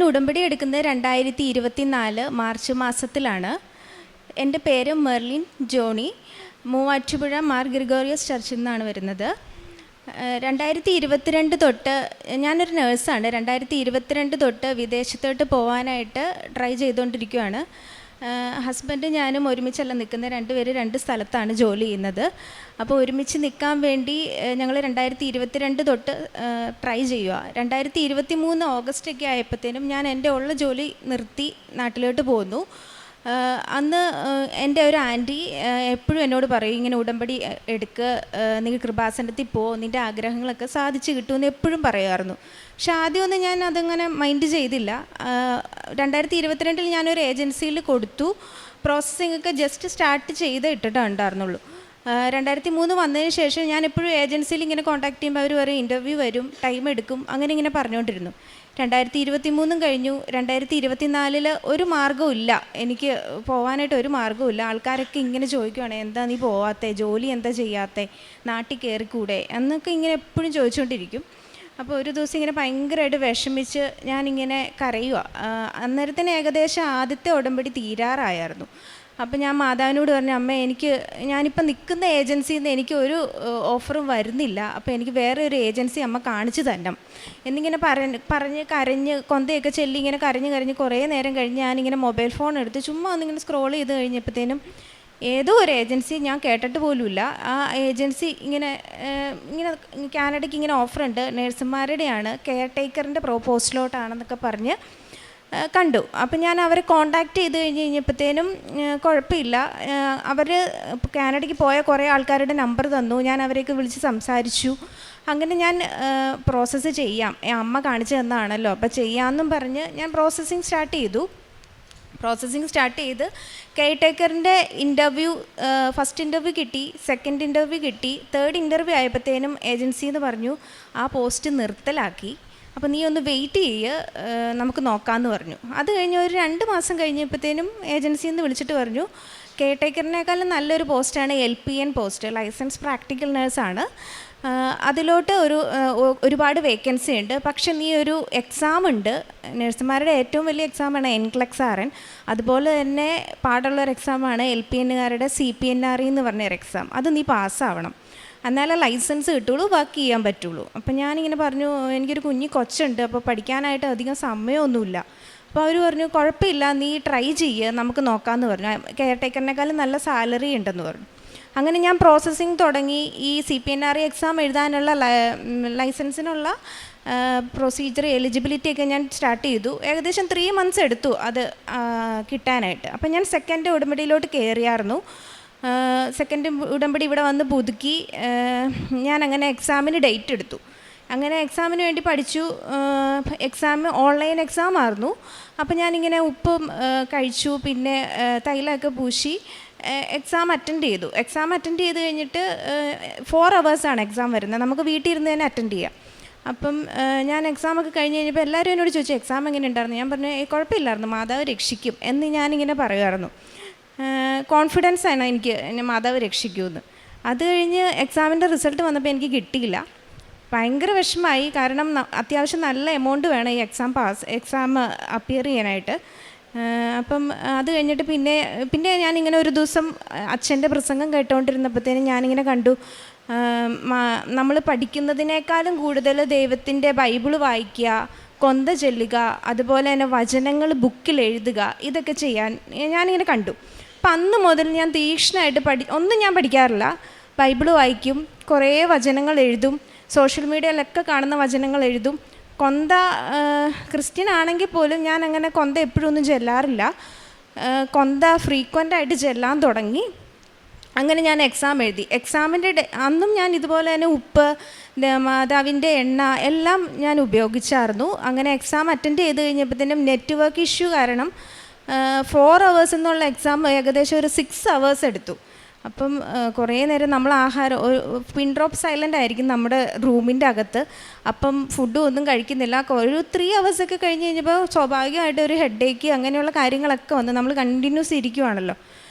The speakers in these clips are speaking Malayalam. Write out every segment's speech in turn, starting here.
ഉടമ്പടി എടുക്കുന്നത് 2024 മാർച്ച് മാസത്തിലാണ്. എൻ്റെ പേര് മെർലിൻ ജോണി. മൂവാറ്റുപുഴ മാർ ഗ്രിഗോറിയസ് ചർച്ചിൽ നിന്നാണ് വരുന്നത്. 2022 തൊട്ട് ഞാനൊരു നേഴ്സാണ്. 2022 തൊട്ട് വിദേശത്തോട്ട് പോകാനായിട്ട് ട്രൈ ചെയ്തുകൊണ്ടിരിക്കുകയാണ്. ഹസ്ബൻഡ് ഞാനും ഒരുമിച്ചല്ല നിൽക്കുന്നത്, രണ്ടുപേര് രണ്ട് സ്ഥലത്താണ് ജോലി ചെയ്യുന്നത്. അപ്പോൾ ഒരുമിച്ച് നിൽക്കാൻ വേണ്ടി ഞങ്ങൾ 2022 തൊട്ട് ട്രൈ ചെയ്യുക. 2023 ഓഗസ്റ്റൊക്കെ ആയപ്പോഴത്തേനും ഞാൻ എൻ്റെ ഉള്ള ജോലി നിർത്തി നാട്ടിലോട്ട് പോന്നു. അന്ന് എൻ്റെ ഒരു ആൻറ്റി എപ്പോഴും എന്നോട് പറയും, ഇങ്ങനെ ഉടമ്പടി എടുക്കുക, നീ കൃപാസനത്തിൽ പോ, നിൻ്റെ ആഗ്രഹങ്ങളൊക്കെ സാധിച്ചു കിട്ടുമെന്ന് എപ്പോഴും പറയുമായിരുന്നു. പക്ഷെ ആദ്യമൊന്നും ഞാൻ അതങ്ങനെ മൈൻഡ് ചെയ്തില്ല. 2022 ഞാനൊരു ഏജൻസിയിൽ കൊടുത്തു. പ്രോസസ്സിംഗ് ഒക്കെ ജസ്റ്റ് സ്റ്റാർട്ട് ചെയ്ത് ഇട്ടിട്ടുണ്ടായിരുന്നുള്ളൂ. 2003 വന്നതിന് ശേഷം ഞാൻ എപ്പോഴും ഏജൻസിയിൽ ഇങ്ങനെ കോൺടാക്ട് ചെയ്യുമ്പോൾ അവർ പറയും ഇൻ്റർവ്യൂ വരും, ടൈം എടുക്കും, അങ്ങനെ ഇങ്ങനെ പറഞ്ഞുകൊണ്ടിരുന്നു. 2023 കഴിഞ്ഞു. 2024 ഒരു മാർഗ്ഗവും ഇല്ല, എനിക്ക് പോകാനായിട്ട് ഒരു മാർഗ്ഗവും ഇല്ല. ആൾക്കാരൊക്കെ ഇങ്ങനെ ചോദിക്കുവാണ്, എന്താ നീ പോവാത്തേ, ജോലി എന്താ ചെയ്യാത്തേ, നാട്ടിൽ കയറിക്കൂടെ എന്നൊക്കെ ഇങ്ങനെ എപ്പോഴും ചോദിച്ചുകൊണ്ടിരിക്കും. അപ്പോൾ ഒരു ദിവസം ഇങ്ങനെ ഭയങ്കരമായിട്ട് വിഷമിച്ച് ഞാനിങ്ങനെ കരയുക. അന്നേരത്തിന് ഏകദേശം ആദ്യത്തെ ഉടമ്പടി തീരാറായിരുന്നു. അപ്പോൾ ഞാൻ മാതാവിനോട് പറഞ്ഞു, അമ്മ ഞാനിപ്പോൾ നിൽക്കുന്ന ഏജൻസിയിൽ നിന്ന് എനിക്ക് ഒരു ഓഫറും വരുന്നില്ല, അപ്പോൾ എനിക്ക് വേറെ ഒരു ഏജൻസി അമ്മ കാണിച്ചു തരണം എന്നിങ്ങനെ പറഞ്ഞ് കരഞ്ഞ് കൊന്തയൊക്കെ ചെല്ലി ഇങ്ങനെ കരഞ്ഞ് കുറേ നേരം കഴിഞ്ഞ് ഞാനിങ്ങനെ മൊബൈൽ ഫോൺ എടുത്ത് ചുമ്മാ ഒന്നിങ്ങനെ സ്ക്രോൾ ചെയ്ത് കഴിഞ്ഞപ്പോഴത്തേനും ഏതോ ഒരു ഏജൻസി, ഞാൻ കേട്ടിട്ട് പോലുമില്ല, ആ ഏജൻസി ഇങ്ങനെ കാനഡയ്ക്ക് ഇങ്ങനെ ഓഫറുണ്ട്, നേഴ്സുമാരുടെയാണ്, കെയർ ടേക്കറിൻ്റെ പോസ്റ്റിലോട്ടാണെന്നൊക്കെ പറഞ്ഞ് കണ്ടു. അപ്പം ഞാൻ അവരെ കോണ്ടാക്ട് ചെയ്ത് കഴിഞ്ഞപ്പോഴത്തേനും കുഴപ്പമില്ല, അവർ കാനഡയ്ക്ക് പോയ കുറേ ആൾക്കാരുടെ നമ്പർ തന്നു. ഞാൻ അവരെയൊക്കെ വിളിച്ച് സംസാരിച്ചു. അങ്ങനെ ഞാൻ പ്രോസസ്സ് ചെയ്യാം, അമ്മ കാണിച്ചു തന്നതാണല്ലോ അപ്പോൾ ചെയ്യാമെന്നും പറഞ്ഞ് ഞാൻ പ്രോസസ്സിങ് സ്റ്റാർട്ട് ചെയ്ത് കെയർ ടേക്കറിൻ്റെ ഇൻ്റർവ്യൂ, ഫസ്റ്റ് ഇൻ്റർവ്യൂ കിട്ടി, സെക്കൻഡ് ഇൻ്റർവ്യൂ കിട്ടി, തേർഡ് ഇൻ്റർവ്യൂ ആയപ്പോഴത്തേനും ഏജൻസിന്ന് പറഞ്ഞു ആ പോസ്റ്റ് നിർത്തലാക്കി, അപ്പോൾ നീ ഒന്ന് വെയിറ്റ് ചെയ്യുക, നമുക്ക് നോക്കാമെന്ന് പറഞ്ഞു. അത് കഴിഞ്ഞ് ഒരു 2 മാസം കഴിഞ്ഞപ്പോഴത്തേനും ഏജൻസിയിൽ നിന്ന് വിളിച്ചിട്ട് പറഞ്ഞു, കെയർ ടേക്കറിനേക്കാളും നല്ലൊരു പോസ്റ്റാണ് LPN പോസ്റ്റ്, ലൈസൻസ് പ്രാക്ടിക്കൽ നേഴ്സാണ്, അതിലോട്ട് ഒരുപാട് വേക്കൻസി ഉണ്ട്, പക്ഷെ നീ ഒരു എക്സാം ഉണ്ട്, നഴ്സുമാരുടെ ഏറ്റവും വലിയ എക്സാമാണ് NCLEX-RN, അതുപോലെ തന്നെ പാടുള്ളൊരു എക്സാമാണ് LPNകാരുടെ CPNRE എന്ന് പറഞ്ഞൊരു എക്സാം, അത് നീ പാസ്സാവണം, എന്നാലേ ലൈസൻസ് കിട്ടുള്ളൂ, വർക്ക് ചെയ്യാൻ പറ്റുള്ളൂ. അപ്പം ഞാനിങ്ങനെ പറഞ്ഞു, എനിക്കൊരു കുഞ്ഞി കൊച്ചുണ്ട്, അപ്പോൾ പഠിക്കാനായിട്ട് അധികം സമയമൊന്നുമില്ല. അപ്പോൾ അവർ പറഞ്ഞു കുഴപ്പമില്ല, നീ ട്രൈ ചെയ്യുക, നമുക്ക് നോക്കാമെന്ന് പറഞ്ഞു. കെയർ ടേക്കറിനേക്കാളും നല്ല സാലറി ഉണ്ടെന്ന് പറഞ്ഞു. അങ്ങനെ ഞാൻ പ്രോസസ്സിങ് തുടങ്ങി. ഈ CPNRE എക്സാം എഴുതാനുള്ള ലൈസൻസിനുള്ള പ്രൊസീജിയർ, എലിജിബിലിറ്റി ഒക്കെ ഞാൻ സ്റ്റാർട്ട് ചെയ്തു. ഏകദേശം 3 months എടുത്തു അത് കിട്ടാനായിട്ട്. അപ്പം ഞാൻ സെക്കൻഡ് ഉടമ്പടിയിലോട്ട് കയറിയായിരുന്നു. സെക്കൻഡ് ഉടമ്പടി ഇവിടെ വന്ന് പുതുക്കി ഞാൻ അങ്ങനെ എക്സാമിന് ഡേറ്റ് എടുത്തു. അങ്ങനെ എക്സാമിന് വേണ്ടി പഠിച്ചു. എക്സാം ഓൺലൈൻ എക്സാം ആയിരുന്നു. അപ്പോൾ ഞാനിങ്ങനെ ഉപ്പും കഴിച്ചു, പിന്നെ തൈലമൊക്കെ പൂശി എക്സാം അറ്റൻഡ് ചെയ്തു. എക്സാം അറ്റൻഡ് ചെയ്ത് കഴിഞ്ഞിട്ട് 4 hours എക്സാം വരുന്നത്, നമുക്ക് വീട്ടിൽ ഇരുന്ന് തന്നെ അറ്റൻഡ് ചെയ്യാം. അപ്പം ഞാൻ എക്സാമൊക്കെ കഴിഞ്ഞ് കഴിഞ്ഞപ്പോൾ എല്ലാവരും എന്നോട് ചോദിച്ചു എക്സാം എങ്ങനെ ഉണ്ടായിരുന്നു. ഞാൻ പറഞ്ഞു കുഴപ്പമില്ലായിരുന്നു, മാതാവ് രക്ഷിക്കും എന്ന് ഞാനിങ്ങനെ പറയുമായിരുന്നു. കോൺഫിഡൻസ് ആണ് എനിക്ക്, എന്നെ മാതാവ് രക്ഷിക്കുമെന്ന്. അത് കഴിഞ്ഞ് എക്സാമിൻ്റെ റിസൾട്ട് വന്നപ്പോൾ എനിക്ക് കിട്ടിയില്ല. ഭയങ്കര വിഷമമായി, കാരണം അത്യാവശ്യം നല്ല എമൗണ്ട് വേണം ഈ എക്സാം അപ്പിയർ ചെയ്യാനായിട്ട്. അപ്പം അത് കഴിഞ്ഞിട്ട് പിന്നെ ഞാനിങ്ങനെ ഒരു ദിവസം അച്ഛൻ്റെ പ്രസംഗം കേട്ടുകൊണ്ടിരുന്നപ്പോഴത്തേനും ഞാനിങ്ങനെ കണ്ടു, നമ്മൾ പഠിക്കുന്നതിനേക്കാളും കൂടുതൽ ദൈവത്തിൻ്റെ ബൈബിള് വായിക്കുക, കൊന്ത ചൊല്ലുക, അതുപോലെ തന്നെ വചനങ്ങൾ ബുക്കിൽ എഴുതുക, ഇതൊക്കെ ചെയ്യാൻ ഞാനിങ്ങനെ കണ്ടു. അപ്പം അന്ന് മുതൽ ഞാൻ തീക്ഷ്ണമായിട്ട് ഒന്നും ഞാൻ പഠിക്കാറില്ല, ബൈബിള് വായിക്കും, കുറേ വചനങ്ങൾ എഴുതും, സോഷ്യൽ മീഡിയയിലൊക്കെ കാണുന്ന വചനങ്ങൾ എഴുതും. കൊന്ത ക്രിസ്ത്യൻ ആണെങ്കിൽ പോലും ഞാൻ അങ്ങനെ കൊന്ത എപ്പോഴും ഒന്നും ചെല്ലാറില്ല, കൊന്ത ഫ്രീക്വൻ്റായിട്ട് ചെല്ലാൻ തുടങ്ങി. അങ്ങനെ ഞാൻ എക്സാം എഴുതി. എക്സാമിൻ്റെ അന്നും ഞാൻ ഇതുപോലെ തന്നെ ഉപ്പ്, മാതാവിൻ്റെ എണ്ണ എല്ലാം ഞാൻ ഉപയോഗിച്ചായിരുന്നു. അങ്ങനെ എക്സാം അറ്റൻഡ് ചെയ്ത് കഴിഞ്ഞപ്പോഴത്തേനും നെറ്റ്വർക്ക് ഇഷ്യൂ കാരണം 4 hours എന്നുള്ള എക്സാം ഏകദേശം ഒരു 6 hours എടുത്തു. അപ്പം കുറേ നേരം നമ്മൾ ആഹാരം, പിൻ ഡ്രോപ്പ് സൈലൻ്റ് ആയിരിക്കും നമ്മുടെ റൂമിൻ്റെ അകത്ത്. അപ്പം ഫുഡും ഒന്നും കഴിക്കുന്നില്ല. ഒരു 3 hours ഒക്കെ കഴിഞ്ഞ് കഴിഞ്ഞപ്പോൾ സ്വാഭാവികമായിട്ട് ഒരു ഹെഡേക്ക് അങ്ങനെയുള്ള കാര്യങ്ങളൊക്കെ വന്ന് നമ്മൾ കണ്ടിന്യൂസ് ഇരിക്കുവാണല്ലോ.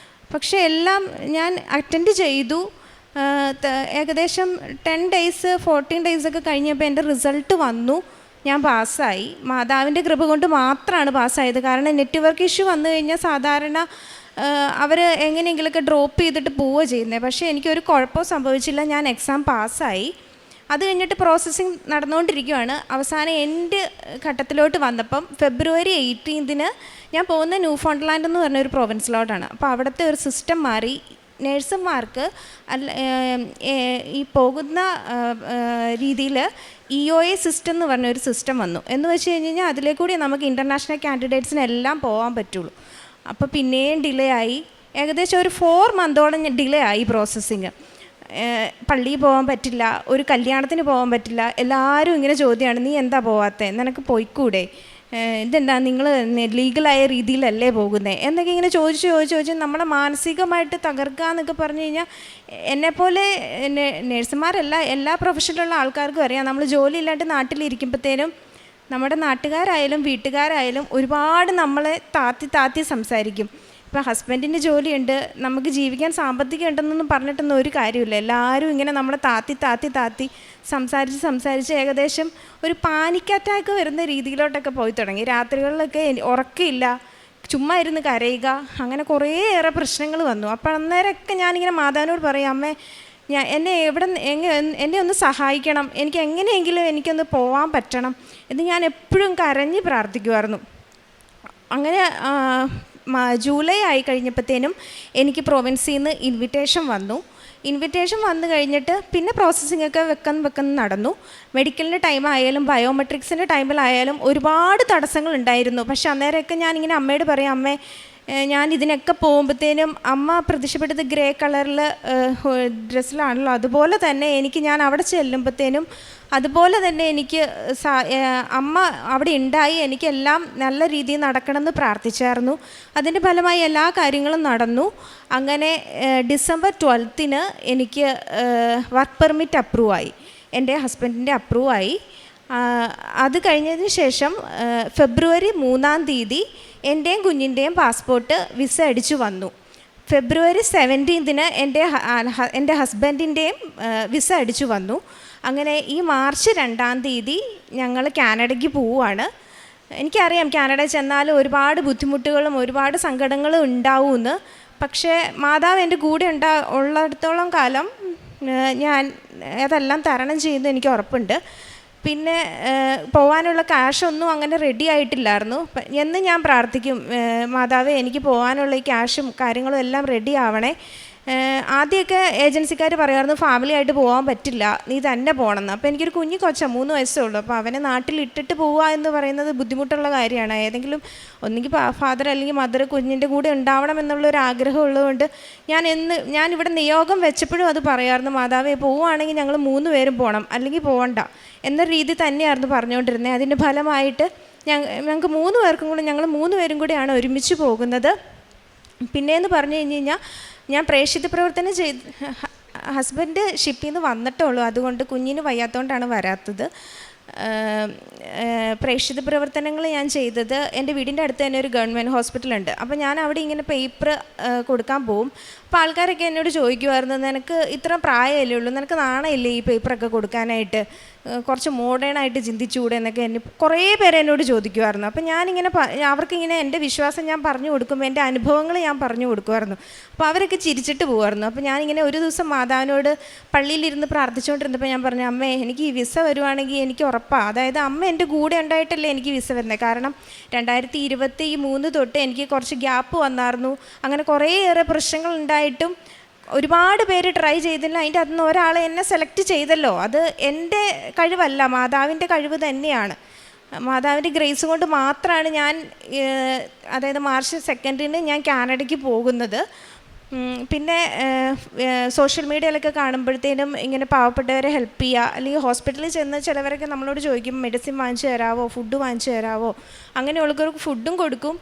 പക്ഷേ എല്ലാം ഞാൻ അറ്റൻഡ് ചെയ്തു. ഏകദേശം 10 days 14 days ഒക്കെ കഴിഞ്ഞപ്പോൾ എൻ്റെ റിസൾട്ട് വന്നു. ഞാൻ പാസ്സായി. മാതാവിൻ്റെ കൃപ കൊണ്ട് മാത്രമാണ് പാസ്സായത്. കാരണം നെറ്റ്വർക്ക് ഇഷ്യൂ വന്നു കഴിഞ്ഞാൽ സാധാരണ അവർ എങ്ങനെയെങ്കിലുമൊക്കെ ഡ്രോപ്പ് ചെയ്തിട്ട് പോവുക ചെയ്യുന്നത്. പക്ഷേ എനിക്കൊരു കുഴപ്പവും സംഭവിച്ചില്ല. ഞാൻ എക്സാം പാസ്സായി. അത് കഴിഞ്ഞിട്ട് പ്രോസസ്സിങ് നടന്നുകൊണ്ടിരിക്കുകയാണ്. അവസാനം എൻ്റെ ഘട്ടത്തിലോട്ട് വന്നപ്പം February 18 ഞാൻ പോകുന്ന ന്യൂ ഫൗണ്ട്ലാൻഡ് എന്ന് പറഞ്ഞൊരു പ്രൊവിൻസിലോട്ടാണ്. അപ്പോൾ അവിടുത്തെ ഒരു സിസ്റ്റം മാറി. നേഴ്സുമാർക്ക് ഈ പോകുന്ന രീതിയിൽ EOA സിസ്റ്റം എന്ന് പറഞ്ഞൊരു സിസ്റ്റം വന്നു. എന്ന് വെച്ച് കഴിഞ്ഞാൽ അതിലേക്കൂടി നമുക്ക് ഇൻ്റർനാഷണൽ കാൻഡിഡേറ്റ്സിനെല്ലാം പോകാൻ പറ്റുള്ളൂ. അപ്പോൾ പിന്നെയും ഡിലേ ആയി. ഏകദേശം ഒരു 4 മന്തോളം ഡിലേ ആയി പ്രോസസ്സിങ്. പള്ളിയിൽ പോകാൻ പറ്റില്ല, ഒരു കല്യാണത്തിന് പോകാൻ പറ്റില്ല. എല്ലാവരും ഇങ്ങനെ ചോദ്യമാണ്, നീ എന്താ പോകാത്തത്, നിനക്ക് പോയിക്കൂടെ, ഇതെന്താ നിങ്ങൾ ലീഗലായ രീതിയിലല്ലേ പോകുന്നത് എന്നൊക്കെ ഇങ്ങനെ ചോദിച്ച് നമ്മളെ മാനസികമായിട്ട് തകർക്കുക എന്നൊക്കെ പറഞ്ഞു കഴിഞ്ഞാൽ എന്നെപ്പോലെ നേഴ്സുമാരല്ല, എല്ലാ പ്രൊഫഷനിലുള്ള ആൾക്കാർക്കും അറിയാം. നമ്മൾ ജോലി ഇല്ലാണ്ട് നാട്ടിലിരിക്കുമ്പോഴത്തേനും നമ്മുടെ നാട്ടുകാരായാലും വീട്ടുകാരായാലും ഒരുപാട് നമ്മളെ താത്തി സംസാരിക്കും. ഇപ്പം ഹസ്ബൻഡിൻ്റെ ജോലിയുണ്ട്, നമുക്ക് ജീവിക്കാൻ സാമ്പത്തികം ഉണ്ടെന്നൊന്നും പറഞ്ഞിട്ടൊന്നും ഒരു കാര്യമില്ല. എല്ലാവരും ഇങ്ങനെ നമ്മളെ താത്തി സംസാരിച്ച് ഏകദേശം ഒരു പാനിക് അറ്റാക്ക് വരുന്ന രീതിയിലോട്ടൊക്കെ പോയി തുടങ്ങി. രാത്രികളിലൊക്കെ ഉറക്കമില്ല, ചുമ്മാ ഇരുന്ന് കരയുക, അങ്ങനെ കുറേയേറെ പ്രശ്നങ്ങൾ വന്നു. അപ്പോൾ അന്നേരമൊക്കെ ഞാനിങ്ങനെ മാതാവിനോട് പറയും, അമ്മേ എന്നെ ഒന്ന് സഹായിക്കണം, എനിക്ക് എങ്ങനെയെങ്കിലും എനിക്കൊന്ന് പോകാൻ പറ്റണം എന്ന് ഞാൻ എപ്പോഴും കരഞ്ഞ് പ്രാർത്ഥിക്കുമായിരുന്നു. അങ്ങനെ ജൂലൈ ആയി കഴിഞ്ഞപ്പോഴത്തേനും എനിക്ക് പ്രൊവിൻസിൽ നിന്ന് ഇൻവിറ്റേഷൻ വന്നു കഴിഞ്ഞിട്ട് പിന്നെ പ്രോസസ്സിങ്ങൊക്കെ വെക്കുന്ന നടന്നു. മെഡിക്കലിൻ്റെ ടൈം ആയാലും ബയോമെട്രിക്സിൻ്റെ ടൈമിലായാലും ഒരുപാട് തടസ്സങ്ങൾ ഉണ്ടായിരുന്നു. പക്ഷെ അന്നേരമൊക്കെ ഞാനിങ്ങനെ അമ്മയോട് പറയും, അമ്മേ ഞാൻ ഇതിനൊക്കെ പോകുമ്പോഴത്തേനും അമ്മ പ്രത്യക്ഷപ്പെട്ടത് ഗ്രേ കളറിൽ ഡ്രസ്സിലാണല്ലോ, അതുപോലെ തന്നെ ഞാൻ അവിടെ ചെല്ലുമ്പോഴത്തേനും അതുപോലെ തന്നെ എനിക്ക് അമ്മ അവിടെ ഉണ്ടായി, എനിക്കെല്ലാം നല്ല രീതിയിൽ നടക്കണമെന്ന് പ്രാർത്ഥിച്ചായിരുന്നു. അതിൻ്റെ ഫലമായി എല്ലാ കാര്യങ്ങളും നടന്നു. അങ്ങനെ December 12 എനിക്ക് വർക്ക് പെർമിറ്റ് അപ്രൂവായി, എൻ്റെ ഹസ്ബൻഡിൻ്റെ അപ്രൂവായി. അത് കഴിഞ്ഞതിന് ശേഷം February 3 എൻ്റെയും കുഞ്ഞിൻ്റെയും പാസ്പോർട്ട് വിസ അടിച്ചു വന്നു. February 17 എൻ്റെ ഹസ്ബൻഡിൻ്റെയും വിസ അടിച്ചു വന്നു. അങ്ങനെ ഈ March 2 ഞങ്ങൾ കാനഡയ്ക്ക് പോവുകയാണ്. എനിക്കറിയാം കാനഡ ചെന്നാൽ ഒരുപാട് ബുദ്ധിമുട്ടുകളും ഒരുപാട് സങ്കടങ്ങളും ഉണ്ടാവുമെന്ന്. പക്ഷേ മാതാവ് എൻ്റെ കൂടെ ഉള്ളിടത്തോളം കാലം ഞാൻ അതെല്ലാം തരണം ചെയ്യുന്നത് എനിക്ക് ഉറപ്പുണ്ട്. പിന്നെ പോകാനുള്ള ക്യാഷൊന്നും അങ്ങനെ റെഡി ആയിട്ടില്ലായിരുന്നു. എന്ന് ഞാൻ പ്രാർത്ഥിക്കും, മാതാവേ എനിക്ക് പോകാനുള്ള ഈ ക്യാഷും കാര്യങ്ങളും എല്ലാം റെഡി ആവണേ. ആദ്യമൊക്കെ ഏജൻസിക്കാർ പറയുമായിരുന്നു ഫാമിലി ആയിട്ട് പോകാൻ പറ്റില്ല, നീ തന്നെ പോകണമെന്ന്. അപ്പോൾ എനിക്കൊരു കുഞ്ഞു കൊച്ചാണ്, 3 വയസ്സേ ഉള്ളൂ. അപ്പോൾ അവനെ നാട്ടിൽ ഇട്ടിട്ട് പോവുക എന്ന് പറയുന്നത് ബുദ്ധിമുട്ടുള്ള കാര്യമാണ്. ഏതെങ്കിലും ഒന്നുകിൽ ഫാദർ അല്ലെങ്കിൽ മദർ കുഞ്ഞിൻ്റെ കൂടെ ഉണ്ടാവണം എന്നുള്ളൊരു ആഗ്രഹം ഉള്ളതുകൊണ്ട് ഞാൻ ഇവിടെ നിയോഗം വെച്ചപ്പോഴും അത് പറയാമായിരുന്നു, മാതാവേ പോവുകയാണെങ്കിൽ ഞങ്ങൾ 3 പേരും പോകണം, അല്ലെങ്കിൽ പോകണ്ട എന്ന രീതി തന്നെയായിരുന്നു പറഞ്ഞുകൊണ്ടിരുന്നത്. അതിൻ്റെ ഫലമായിട്ട് ഞങ്ങൾക്ക് 3 പേർക്കും കൂടെ ഞങ്ങൾ 3 പേരും കൂടെയാണ് ഒരുമിച്ച് പോകുന്നത്. പിന്നെയെന്ന് പറഞ്ഞു കഴിഞ്ഞാൽ ഞാൻ പ്രേക്ഷിത പ്രവർത്തനം ഹസ്ബൻഡ് ഷിപ്പിൽ നിന്ന് വന്നിട്ടേ ഉള്ളൂ, അതുകൊണ്ട് കുഞ്ഞിന് വയ്യാത്തതുകൊണ്ടാണ് വരാത്തത്. പ്രേക്ഷിത പ്രവർത്തനങ്ങൾ ഞാൻ ചെയ്തത് എൻ്റെ വീടിൻ്റെ അടുത്ത് തന്നെ ഒരു ഗവൺമെൻറ് ഹോസ്പിറ്റലുണ്ട്. അപ്പോൾ ഞാൻ അവിടെ ഇങ്ങനെ പേപ്പർ കൊടുക്കാൻ പോവും. അപ്പോൾ ആൾക്കാരൊക്കെ എന്നോട് ചോദിക്കുമായിരുന്നു, നിനക്ക് ഇത്ര പ്രായമല്ലേ ഉള്ളൂ, നിനക്ക് നാണമില്ലേ ഈ പേപ്പറൊക്കെ കൊടുക്കാനായിട്ട്, കുറച്ച് മോഡേണായിട്ട് ചിന്തിച്ചുകൂടെ എന്നൊക്കെ കുറേ പേര് എന്നോട് ചോദിക്കുമായിരുന്നു. അപ്പോൾ ഞാനിങ്ങനെ അവർക്കിങ്ങനെ എൻ്റെ വിശ്വാസം ഞാൻ പറഞ്ഞു കൊടുക്കുമ്പോൾ എൻ്റെ അനുഭവങ്ങൾ ഞാൻ പറഞ്ഞു കൊടുക്കുമായിരുന്നു. അപ്പോൾ അവരൊക്കെ ചിരിച്ചിട്ട് പോകുമായിരുന്നു. അപ്പോൾ ഞാനിങ്ങനെ ഒരു ദിവസം മാതാവിനോട് പള്ളിയിലിരുന്ന് പ്രാർത്ഥിച്ചുകൊണ്ടിരുന്നപ്പോൾ ഞാൻ പറഞ്ഞു, അമ്മേ എനിക്ക് ഈ വിസ വരുവാണെങ്കിൽ എനിക്ക് ഉറപ്പാണ്, അതായത് അമ്മ എൻ്റെ കൂടെ ഉണ്ടായിട്ടല്ലേ എനിക്ക് വിസ വരുന്നത്. കാരണം 2023 തൊട്ട് എനിക്ക് കുറച്ച് ഗ്യാപ്പ് വന്നായിരുന്നു. അങ്ങനെ കുറേയേറെ പ്രശ്നങ്ങൾ ഉണ്ടായിട്ടും ഒരുപാട് പേര് ട്രൈ ചെയ്തില്ല. അതിൻ്റെ അകത്തുനിന്ന് ഒരാളെ എന്നെ സെലക്ട് ചെയ്തല്ലോ, അത് എൻ്റെ കഴിവല്ല, മാതാവിൻ്റെ കഴിവ് തന്നെയാണ്. മാതാവിൻ്റെ ഗ്രേസ് കൊണ്ട് മാത്രമാണ് ഞാൻ അതായത് March 2 ഞാൻ കാനഡയ്ക്ക് പോകുന്നത്. പിന്നെ സോഷ്യൽ മീഡിയയിലൊക്കെ കാണുമ്പോഴത്തേനും ഇങ്ങനെ പാവപ്പെട്ടവരെ ഹെൽപ്പ് ചെയ്യുക, അല്ലെങ്കിൽ ഹോസ്പിറ്റലിൽ ചെന്ന് ചിലവരൊക്കെ നമ്മളോട് ചോദിക്കും മെഡിസിൻ വാങ്ങിച്ചു തരാമോ, ഫുഡ് വാങ്ങിച്ചു തരാമോ, അങ്ങനെയുള്ളവർക്ക് ഫുഡും കൊടുക്കും,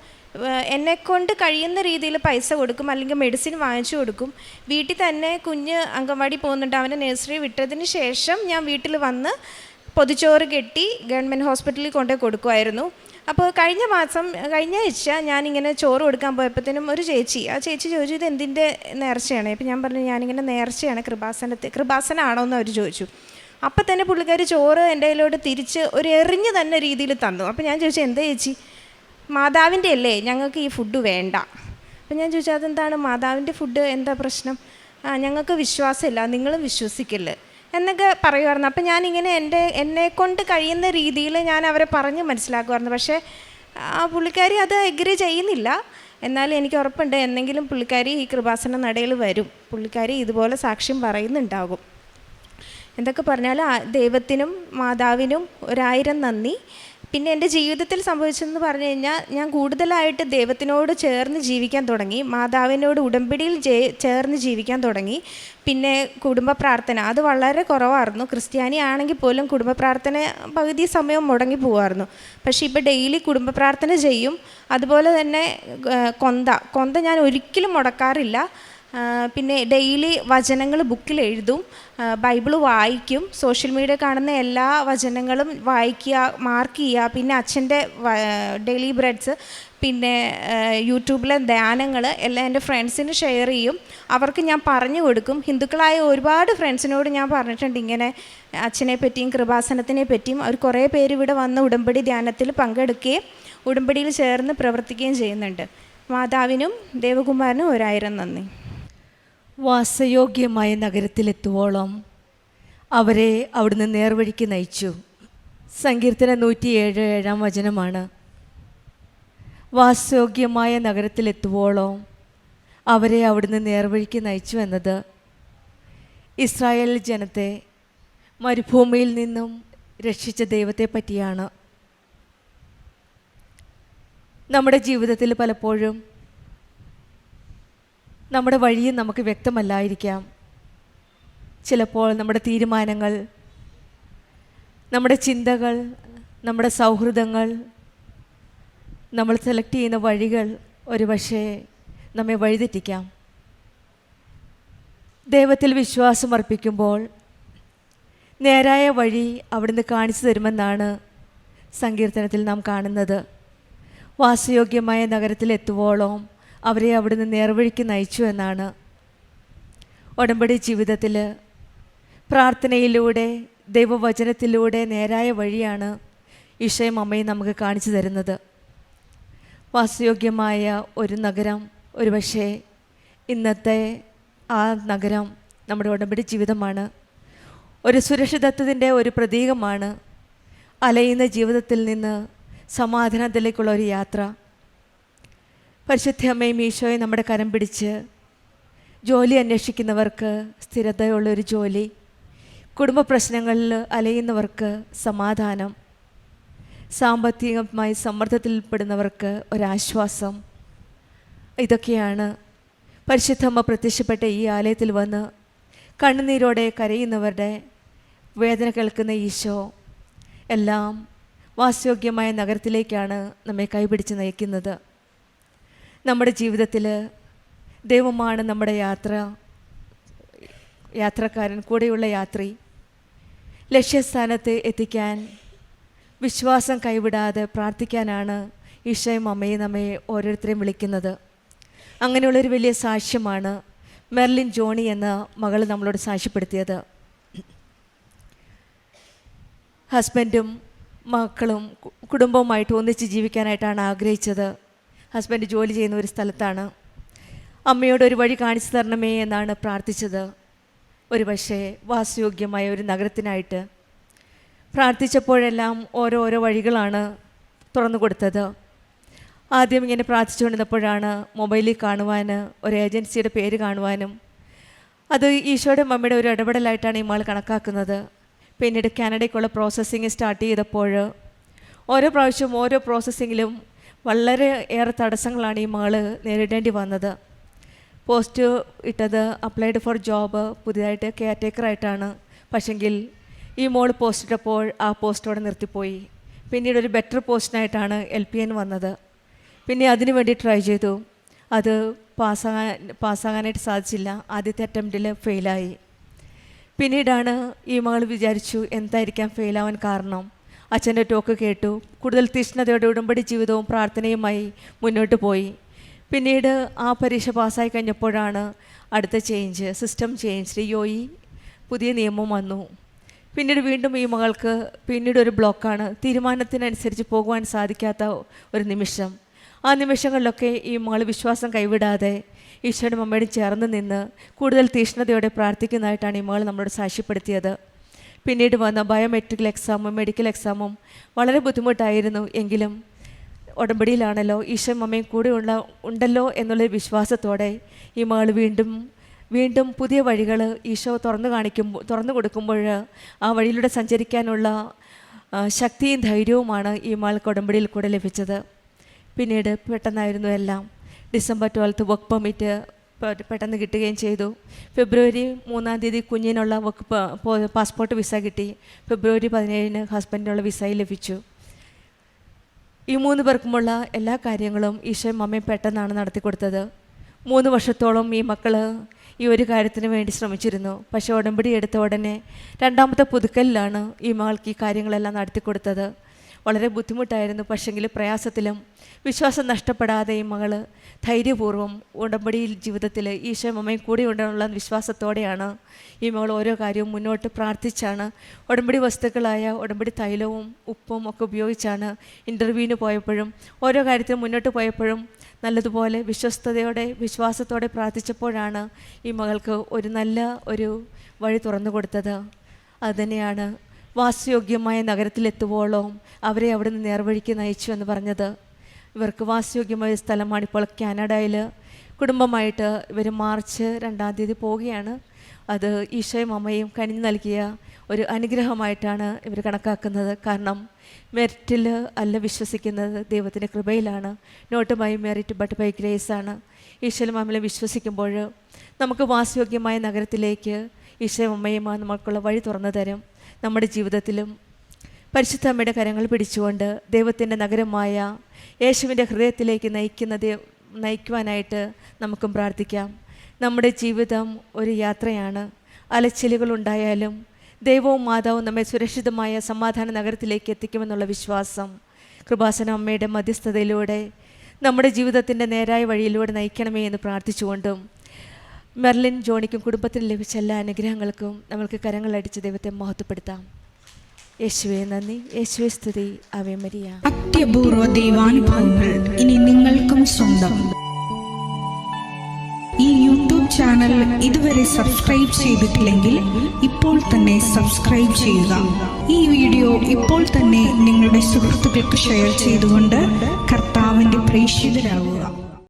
എന്നെക്കൊണ്ട് കഴിയുന്ന രീതിയിൽ പൈസ കൊടുക്കും, അല്ലെങ്കിൽ മെഡിസിൻ വാങ്ങിച്ചു കൊടുക്കും. വീട്ടിൽ തന്നെ കുഞ്ഞ് അംഗൻവാടി പോകുന്നുണ്ട്, അവനെ നഴ്സറി വിട്ടതിന് ശേഷം ഞാൻ വീട്ടിൽ വന്ന് പൊതിച്ചോറ് കെട്ടി ഗവൺമെൻറ് ഹോസ്പിറ്റലിൽ കൊണ്ടുപോയി കൊടുക്കുമായിരുന്നു. അപ്പോൾ കഴിഞ്ഞ ആഴ്ച ഞാനിങ്ങനെ ചോറ് കൊടുക്കാൻ പോയപ്പോഴത്തേനും ഒരു ആ ചേച്ചി ചോദിച്ചു, ഇത് എന്തിൻ്റെ നേർച്ചയാണ്? അപ്പോൾ ഞാൻ പറഞ്ഞു, ഞാനിങ്ങനെ നേർച്ചയാണ് കൃപാസനമാണോ എന്ന് അവർ ചോദിച്ചു. അപ്പം തന്നെ പുള്ളിക്കാരി ചോറ് എൻ്റെ കയ്യിലോട്ട് തിരിച്ച് ഒരു എറിഞ്ഞ് തന്നെ രീതിയിൽ തന്നു. അപ്പം ഞാൻ ചോദിച്ചു, എന്താ ചേച്ചി, മാതാവിൻ്റെ അല്ലേ, ഞങ്ങൾക്ക് ഈ ഫുഡ് വേണ്ട. അപ്പം ഞാൻ ചോദിച്ചു, അതെന്താണ് മാതാവിൻ്റെ ഫുഡ്, എന്താ പ്രശ്നം? ഞങ്ങൾക്ക് വിശ്വാസമില്ല, നിങ്ങളും വിശ്വസിക്കില്ല എന്നൊക്കെ പറയുമായിരുന്നു. അപ്പം ഞാനിങ്ങനെ എന്നെക്കൊണ്ട് കഴിയുന്ന രീതിയിൽ ഞാൻ അവരെ പറഞ്ഞ് മനസ്സിലാക്കുമായിരുന്നു. പക്ഷേ ആ പുള്ളിക്കാരി അത് എഗ്രി ചെയ്യുന്നില്ല. എന്നാലും എനിക്ക് ഉറപ്പുണ്ട് എന്തെങ്കിലും പുള്ളിക്കാരി ഈ കൃപാസന നടയിൽ വരും, പുള്ളിക്കാരി ഇതുപോലെ സാക്ഷ്യം പറയുന്നുണ്ടാകും. എന്തൊക്കെ പറഞ്ഞാലും ദൈവത്തിനും മാതാവിനും 1000 നന്ദി. പിന്നെ എൻ്റെ ജീവിതത്തിൽ സംഭവിച്ചതെന്ന് പറഞ്ഞു കഴിഞ്ഞാൽ, ഞാൻ കൂടുതലായിട്ട് ദൈവത്തിനോട് ചേർന്ന് ജീവിക്കാൻ തുടങ്ങി, മാതാവിനോട് ഉടമ്പടിയിൽ ചേർന്ന് ജീവിക്കാൻ തുടങ്ങി. പിന്നെ കുടുംബ പ്രാർത്ഥന അത് വളരെ കുറവായിരുന്നു. ക്രിസ്ത്യാനി ആണെങ്കിൽ പോലും കുടുംബ പ്രാർത്ഥന പകുതി സമയം മുടങ്ങി പോകുമായിരുന്നു. പക്ഷേ ഇപ്പോൾ ഡെയിലി കുടുംബ പ്രാർത്ഥന ചെയ്യും. അതുപോലെ തന്നെ കൊന്ത ഞാൻ ഒരിക്കലും മുടക്കാറില്ല. പിന്നെ ഡെയിലി വചനങ്ങൾ ബുക്കിൽ എഴുതും, ബൈബിള് വായിക്കും, സോഷ്യൽ മീഡിയ കാണുന്ന എല്ലാ വചനങ്ങളും വായിക്കുക, മാർക്ക് ചെയ്യുക. പിന്നെ അച്ഛൻ്റെ ഡെയിലി ബ്രെഡ്സ്, പിന്നെ യൂട്യൂബിലെ ധ്യാനങ്ങൾ എല്ലാം എൻ്റെ ഫ്രണ്ട്സിന് ഷെയർ ചെയ്യും, അവർക്ക് ഞാൻ പറഞ്ഞു കൊടുക്കും. ഹിന്ദുക്കളായ ഒരുപാട് ഫ്രണ്ട്സിനോട് ഞാൻ പറഞ്ഞിട്ടുണ്ട് ഇങ്ങനെ അച്ഛനെ പറ്റിയും കൃപാസനത്തിനെ പറ്റിയും. അവർ കുറേ പേര് ഇവിടെ വന്ന് ഉടമ്പടി ധ്യാനത്തിൽ പങ്കെടുക്കുകയും ഉടമ്പടിയിൽ ചേർന്ന് പ്രവർത്തിക്കുകയും ചെയ്യുന്നുണ്ട്. മാതാവിനും ദേവകുമാരനും 1000 നന്ദി. വാസയോഗ്യമായ നഗരത്തിലെത്തുവോളം അവരെ അവിടുന്ന് നേർവഴിക്ക് നയിച്ചു. സങ്കീർത്തനം 107 7-ാം വചനമാണ്. വാസയോഗ്യമായ നഗരത്തിലെത്തുവോളം അവരെ അവിടുന്ന് നേർവഴിക്ക് നയിച്ചു എന്നത് ഇസ്രായേൽ ജനത്തെ മരുഭൂമിയിൽ നിന്നും രക്ഷിച്ച ദൈവത്തെ പറ്റിയാണ്. നമ്മുടെ ജീവിതത്തിൽ പലപ്പോഴും നമ്മുടെ വഴിയും നമുക്ക് വ്യക്തമല്ലായിരിക്കാം. ചിലപ്പോൾ നമ്മുടെ തീരുമാനങ്ങൾ, നമ്മുടെ ചിന്തകൾ, നമ്മുടെ സൗഹൃദങ്ങൾ, നമ്മൾ സെലക്ട് ചെയ്യുന്ന വഴികൾ ഒരുപക്ഷെ നമ്മെ വഴിതെറ്റിക്കാം. ദൈവത്തിൽ വിശ്വാസം അർപ്പിക്കുമ്പോൾ നേരായ വഴി അവിടുന്ന് കാണിച്ചു തരുമെന്നാണ് സങ്കീർത്തനത്തിൽ നാം കാണുന്നത്. വാസയോഗ്യമായ നഗരത്തിലെത്തുവോളം അവരെ അവിടുന്ന് നേർവഴിക്ക് നയിച്ചു എന്നാണ്. ഉടമ്പടി ജീവിതത്തിൽ പ്രാർത്ഥനയിലൂടെ ദൈവവചനത്തിലൂടെ നേരായ വഴിയാണ് ഈശോയും അമ്മയും നമുക്ക് കാണിച്ചു തരുന്നത്. വാസയോഗ്യമായ ഒരു നഗരം, ഒരുപക്ഷെ ഇന്നത്തെ ആ നഗരം നമ്മുടെ ഉടമ്പടി ജീവിതമാണ്. ഒരു സുരക്ഷിതത്വത്തിൻ്റെ ഒരു പ്രതീകമാണ്. അലയുന്ന ജീവിതത്തിൽ നിന്ന് സമാധാനത്തിലേക്കുള്ള ഒരു യാത്ര. പരിശുദ്ധ അമ്മയും ഈശോയും നമ്മുടെ കരം പിടിച്ച് ജോലി അന്വേഷിക്കുന്നവർക്ക് സ്ഥിരതയുള്ളൊരു ജോലി, കുടുംബ പ്രശ്നങ്ങളിൽ അലയുന്നവർക്ക് സമാധാനം, സാമ്പത്തികമായി സമ്മർദ്ദത്തിൽപ്പെടുന്നവർക്ക് ഒരാശ്വാസം, ഇതൊക്കെയാണ് പരിശുദ്ധമ്മ പ്രത്യക്ഷപ്പെട്ട ഈ ആലയത്തിൽ വന്ന് കണ്ണുനീരോടെ കരയുന്നവരുടെ വേദന കേൾക്കുന്ന ഈശോ എല്ലാം വാസയോഗ്യമായ നഗരത്തിലേക്കാണ് നമ്മെ കൈപിടിച്ച് നയിക്കുന്നത്. നമ്മുടെ ജീവിതത്തിൽ ദൈവമാണ് നമ്മുടെ യാത്രക്കാരൻ, കൂടെയുള്ള യാത്രി. ലക്ഷ്യസ്ഥാനത്ത് എത്തിക്കാൻ വിശ്വാസം കൈവിടാതെ പ്രാർത്ഥിക്കാനാണ് ഈശോയും അമ്മയും നമ്മെ ഓരോരുത്തരെയും വിളിക്കുന്നത്. അങ്ങനെയുള്ളൊരു വലിയ സാക്ഷ്യമാണ് മെർലിൻ ജോണി എന്ന മകൾ നമ്മളോട് സാക്ഷ്യപ്പെടുത്തിയത്. ഹസ്ബൻഡും മക്കളും കുടുംബവുമായിട്ട് ഒന്നിച്ച് ജീവിക്കാനായിട്ടാണ് ആഗ്രഹിച്ചത്. ഹസ്ബൻഡ് ജോലി ചെയ്യുന്ന ഒരു സ്ഥലത്താണ്. അമ്മയോട് ഒരു വഴി കാണിച്ചു തരണമേ എന്നാണ് പ്രാർത്ഥിച്ചത്. ഒരുപക്ഷെ വാസയോഗ്യമായ ഒരു നഗരത്തിനായിട്ട് പ്രാർത്ഥിച്ചപ്പോഴെല്ലാം ഓരോരോ വഴികളാണ് തുറന്നു കൊടുത്തത്. ആദ്യം ഇങ്ങനെ പ്രാർത്ഥിച്ചുകൊണ്ടിരുന്നപ്പോഴാണ് മൊബൈലിൽ കാണുവാൻ ഒരു ഏജൻസിയുടെ പേര് കാണുവാനും അത് ഈശോയുടെ മമ്മിയുടെ ഒരു ഇടപെടലായിട്ടാണ് ഈ മാൾ കണക്കാക്കുന്നത്. പിന്നീട് കാനഡയ്ക്കുള്ള പ്രോസസ്സിങ് സ്റ്റാർട്ട് ചെയ്തപ്പോൾ ഓരോ പ്രാവശ്യവും ഓരോ പ്രോസസ്സിങ്ങിലും വളരെ ഏറെ തടസ്സങ്ങളാണ് ഈ മകൾ നേരിടേണ്ടി വന്നത്. പോസ്റ്റ് ഇട്ടത് അപ്ലൈഡ് ഫോർ ജോബ് പുതിയതായിട്ട് കെയർ ടേക്കറായിട്ടാണ്. പക്ഷെങ്കിൽ ഈ മോൾ പോസ്റ്റ് ഇട്ടപ്പോൾ ആ പോസ്റ്റോടെ നിർത്തിപ്പോയി. പിന്നീട് ഒരു ബെറ്റർ പോസ്റ്റിനായിട്ടാണ് LPN വന്നത്. പിന്നെ അതിനു വേണ്ടി ട്രൈ ചെയ്തു. അത് പാസ്സാകാനായിട്ട് സാധിച്ചില്ല. ആദ്യത്തെ അറ്റംപ്റ്റിൽ ഫെയിലായി. പിന്നീടാണ് ഈ മകൾ വിചാരിച്ചു എന്തായിരിക്കാം ഫെയിലാവാൻ കാരണം. അച്ഛൻ്റെ ടോക്ക് കേട്ടു. കൂടുതൽ തീഷ്ണതയോടെ ഉടമ്പടി ജീവിതവും പ്രാർത്ഥനയുമായി മുന്നോട്ട് പോയി. പിന്നീട് ആ പരീക്ഷ പാസ്സായി കഴിഞ്ഞപ്പോഴാണ് അടുത്ത ചേഞ്ച്, സിസ്റ്റം ചേഞ്ച്, ROE പുതിയ നിയമം വന്നു. പിന്നീട് വീണ്ടും ഈ മകൾക്ക് പിന്നീട് ഒരു ബ്ലോക്കാണ്. തീരുമാനത്തിനനുസരിച്ച് പോകുവാൻ സാധിക്കാത്ത ഒരു നിമിഷം. ആ നിമിഷങ്ങളിലൊക്കെ ഈ മകൾ വിശ്വാസം കൈവിടാതെ ഈശോയുടെ അമ്മയോട് ചേർന്ന് നിന്ന് കൂടുതൽ തീഷ്ണതയോടെ പ്രാർത്ഥിക്കുന്നതായിട്ടാണ് ഈ മകൾ നമ്മളോട് സാക്ഷ്യപ്പെടുത്തിയത്. പിന്നീട് വന്ന ബയോമെട്രിക്കൽ എക്സാമും മെഡിക്കൽ എക്സാമും വളരെ ബുദ്ധിമുട്ടായിരുന്നു. എങ്കിലും ഉടമ്പടിയിലാണല്ലോ ഈശോ അമ്മയും കൂടെ ഉണ്ടല്ലോ എന്നുള്ള വിശ്വാസത്തോടെ ഈ മകൾ വീണ്ടും പുതിയ വഴികൾ ഈശോ തുറന്നു കൊടുക്കുമ്പോൾ ആ വഴിയിലൂടെ സഞ്ചരിക്കാനുള്ള ശക്തിയും ധൈര്യവുമാണ് ഈ മകൾക്ക് ഉടമ്പടിയിൽ കൂടെ ലഭിച്ചത്. പിന്നീട് പെട്ടെന്നായിരുന്നു എല്ലാം. ഡിസംബർ 12 വർക്ക് പെർമിറ്റ് പെട്ടെന്ന് കിട്ടുകയും ചെയ്തു. ഫെബ്രുവരി 3 കുഞ്ഞിനുള്ള പാസ്പോർട്ട് വിസ കിട്ടി. ഫെബ്രുവരി 17 ഹസ്ബൻഡിനുള്ള വിസയും ലഭിച്ചു. ഈ 3 പേർക്കുമുള്ള എല്ലാ കാര്യങ്ങളും ഈശോയും അമ്മയും പെട്ടെന്നാണ് നടത്തി കൊടുത്തത്. 3 വർഷത്തോളം ഈ മക്കൾ ഈ ഒരു കാര്യത്തിന് വേണ്ടി ശ്രമിച്ചിരുന്നു. പക്ഷേ ഉടമ്പടി എടുത്ത ഉടനെ 2ാമത്തെ പുതുക്കലിലാണ് ഈ മകൾക്ക് ഈ കാര്യങ്ങളെല്ലാം നടത്തി കൊടുത്തത്. വളരെ ബുദ്ധിമുട്ടായിരുന്നു. പക്ഷെങ്കിൽ പ്രയാസത്തിലും വിശ്വാസം നഷ്ടപ്പെടാതെ ഈ മകൾ ധൈര്യപൂർവ്വം ഉടമ്പടിയിൽ ജീവിതത്തിൽ ഈശോ അമ്മയും കൂടെ ഉണ്ടെന്നുള്ള വിശ്വാസത്തോടെയാണ് ഈ മകൾ ഓരോ കാര്യവും മുന്നോട്ട് പ്രാർത്ഥിച്ചാണ്. ഉടമ്പടി വസ്തുക്കളായ ഉടമ്പടി തൈലവും ഉപ്പും ഒക്കെ ഉപയോഗിച്ചാണ് ഇൻ്റർവ്യൂവിന് പോയപ്പോഴും ഓരോ കാര്യത്തിനും മുന്നോട്ട് പോയപ്പോഴും നല്ലതുപോലെ വിശ്വസ്തയോടെ വിശ്വാസത്തോടെ പ്രാർത്ഥിച്ചപ്പോഴാണ് ഈ മകൾക്ക് ഒരു നല്ല ഒരു വഴി തുറന്നു കൊടുത്തത്. അതുതന്നെയാണ് വാസയോഗ്യമായ നഗരത്തിലെത്തുവോളം അവരെ അവിടെ നിന്ന് നേർവഴിക്ക് നയിച്ചു എന്ന് പറഞ്ഞത്. ഇവർക്ക് വാസയോഗ്യമായ സ്ഥലമാണിപ്പോൾ കാനഡയിൽ. കുടുംബമായിട്ട് ഇവർ മാർച്ച് 2 പോവുകയാണ്. അത് ഈശോയും അമ്മയും കനിഞ്ഞു നൽകിയ ഒരു അനുഗ്രഹമായിട്ടാണ് ഇവർ കണക്കാക്കുന്നത്. കാരണം മെറിറ്റിൽ അല്ല വിശ്വസിക്കുന്നത്, ദൈവത്തിൻ്റെ കൃപയിലാണ്. Not by merit but by grace ആണ്. ഈശോയും അമ്മയെ വിശ്വസിക്കുമ്പോൾ നമുക്ക് വാസയോഗ്യമായ നഗരത്തിലേക്ക് ഈശോയും അമ്മയും നമുക്കുള്ള വഴി തുറന്നു തരും. നമ്മുടെ ജീവിതത്തിലും പരിശുദ്ധ അമ്മയുടെ കരങ്ങൾ പിടിച്ചുകൊണ്ട് ദൈവത്തിൻ്റെ നഗരമായ യേശുവിൻ്റെ ഹൃദയത്തിലേക്ക് നയിക്കുവാനായിട്ട് നമുക്കും പ്രാർത്ഥിക്കാം. നമ്മുടെ ജീവിതം ഒരു യാത്രയാണ്. അലച്ചിലുകളുണ്ടായാലും ദൈവവും മാതാവും നമ്മെ സുരക്ഷിതമായ സമാധാന നഗരത്തിലേക്ക് എത്തിക്കുമെന്നുള്ള വിശ്വാസം കൃപാസന അമ്മയുടെ മധ്യസ്ഥതയിലൂടെ നമ്മുടെ ജീവിതത്തിൻ്റെ നേരായ വഴിയിലൂടെ നയിക്കണമേ എന്ന് പ്രാർത്ഥിച്ചുകൊണ്ടും മെർലിൻ ജോണിക്കും കുടുംബത്തിന് ലഭിച്ച എല്ലാ അനുഗ്രഹങ്ങൾക്കും നമ്മൾക്ക് കരങ്ങളടിച്ച് ദൈവത്തെ മഹത്വപ്പെടുത്താം. യേശുവേ നന്ദി, യേശുവേ സ്തുതി, ആവേ മരിയ. അത്യപൂർവ ദൈവാനുഭവങ്ങൾ ഇനി നിങ്ങൾക്കും സ്വന്തം. ഈ യൂട്യൂബ് ചാനൽ ഇതുവരെ സബ്സ്ക്രൈബ് ചെയ്തിട്ടില്ലെങ്കിൽ ഇപ്പോൾ തന്നെ സബ്സ്ക്രൈബ് ചെയ്യുക. ഈ വീഡിയോ ഇപ്പോൾ തന്നെ നിങ്ങളുടെ സുഹൃത്തുക്കൾക്ക് ഷെയർ ചെയ്തുകൊണ്ട് കർത്താവിൻ്റെ പ്രേക്ഷിതരാകുക.